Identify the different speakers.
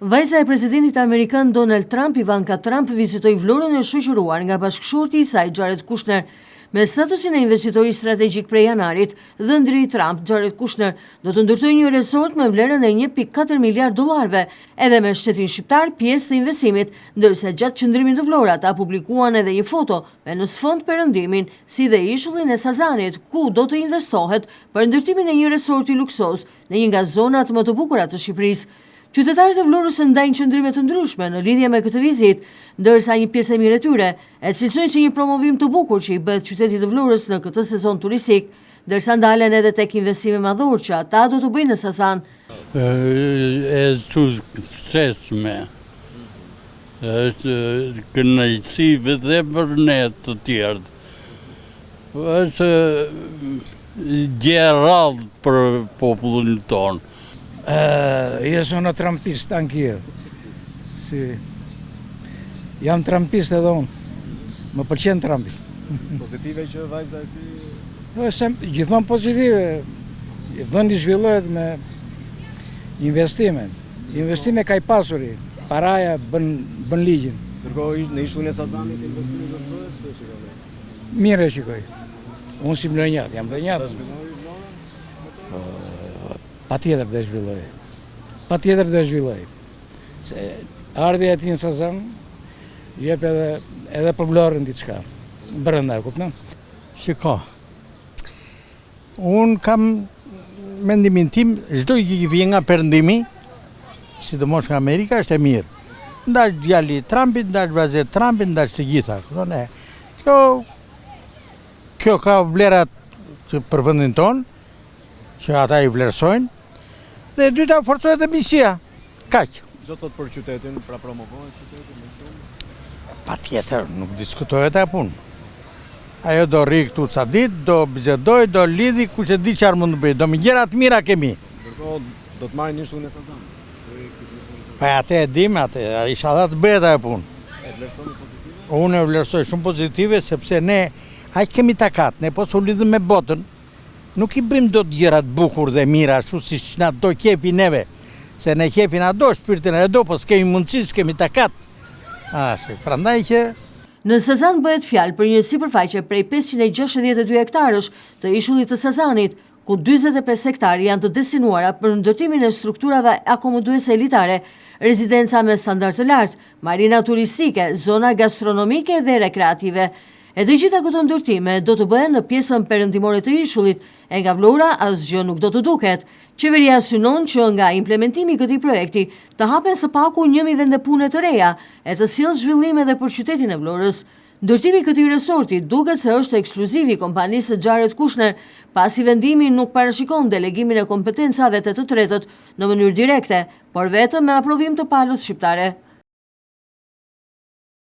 Speaker 1: Vajza e presidentit amerikan Donald Trump, Ivanka Trump, vizitoi Vlorën e shoqëruar nga bashkëshorti i saj Jared Kushner. Me statusin e investitori strategjik prej janarit, dhëndri i Trump, Jared Kushner, do të ndërtojë një resort me vlerën e 1.4 miliard dollarëve, edhe me shtetin shqiptar pjesë të investimit, ndërsa gjatë qëndrimit të Vlora ata publikuan edhe një foto me në sfond perëndimin, si dhe ishullin e Sazanit, ku do të investohet për ndërtimin e një resorti luksoz në një nga zonat më të bukura të Shqipërisë. Qytetarët e Vlorës ndajnë qëndrime të ndryshme në lidhje me këtë vizitë, ndërsa një pjesë e mirë e tyre e cilësojnë që një promovim të bukur që i bëhet qytetit të Vlorës në këtë sezon turistik, ndërsa ndalen edhe tek investime madhor që ata do të bëjnë në Sazan.
Speaker 2: E suksesshme. Është kënaqësi edhe për ne të tjerë. Është gjë e rrallë për popullin tonë.
Speaker 3: Io sono trampista anch'io, sì. Jam trampist edhe unë, më pëlqen Trumpi.
Speaker 4: Pozitive që vajza e ti?
Speaker 3: Gjithmonë pozitive, vendi zhvillohet me investime. Investime ka i pasuri, paraja bën ligjin.
Speaker 4: Ndërkohë në ishullin e Sazanit investimi do të bëhet, se shikoj?
Speaker 3: Mire shikoj, unë si mlonjat, jam mlonjat. Patjetër do zhvilloj. Patjetër do zhvilloj. Se ardhja e tij në Sazan jep edhe për Vlorën diçka. Brenda, kupton?
Speaker 5: Shiko. Unë kam mendimin tim, çdo gjë që vjen nga perëndimi, sidomos nga Amerika, është e mirë. Ndash djali Trumpit, ndash vajza e Trumpit, ndash të gjitha. Kupton? Kjo ka vlerat për vendin tonë, që ata i vlerësojnë. Dhe e dyta forcohet e misia. Kaq.
Speaker 4: Ço thot për qytetin, pra promovohet qyteti më shumë?
Speaker 5: Patjetër, nuk diskutohet e punë. Ajo do rri këtu ca ditë, do bisedoj, do lidhi, kush e di çfarë mund të bëj. Do me gjëra të mira kemi.
Speaker 4: Ndërkohë do të marrin ishullin e Sazanit.
Speaker 5: Pa atë e dim, atë inshallah të bëhet ajo punë.
Speaker 4: E vlerësoni pozitive?
Speaker 5: Unë e vlerësoj shumë pozitive sepse ne aq kemi takat, ne po u lidhim me botën. Nuk i bëjmë do të gjëra të bukur dhe mira, ashtu si që na do kjepi neve. Se ne kjepi na do, shpirtin e do, po s'kemi mundësi, s'kemi takat. Prandaj që...
Speaker 1: Në Sazan bëhet fjalë për një sipërfaqe prej 562 hektarësh të ishullit të Sazanit, ku 45 hektarë janë të destinuara për ndërtimin e strukturave akomoduese elitare, rezidenca me standard të lartë, marina turistike, zona gastronomike dhe rekreative. E të gjitha këto ndërtime do të bëhen në pjesën perëndimore të ishullit, e nga Vlora asgjë nuk do të duket. Qeveria synon që nga implementimi i këtij projekti të hapen së paku 1000 vende pune të reja, e të sjellë zhvillim edhe për qytetin e Vlorës. Ndërtimi i këtij resorti duket se është ekskluziv i kompanisë së Jared Kushner, pasi vendimi nuk parashikon delegimin e kompetencave të tretët në mënyrë direkte, por vetëm me aprovim të palës shqiptare.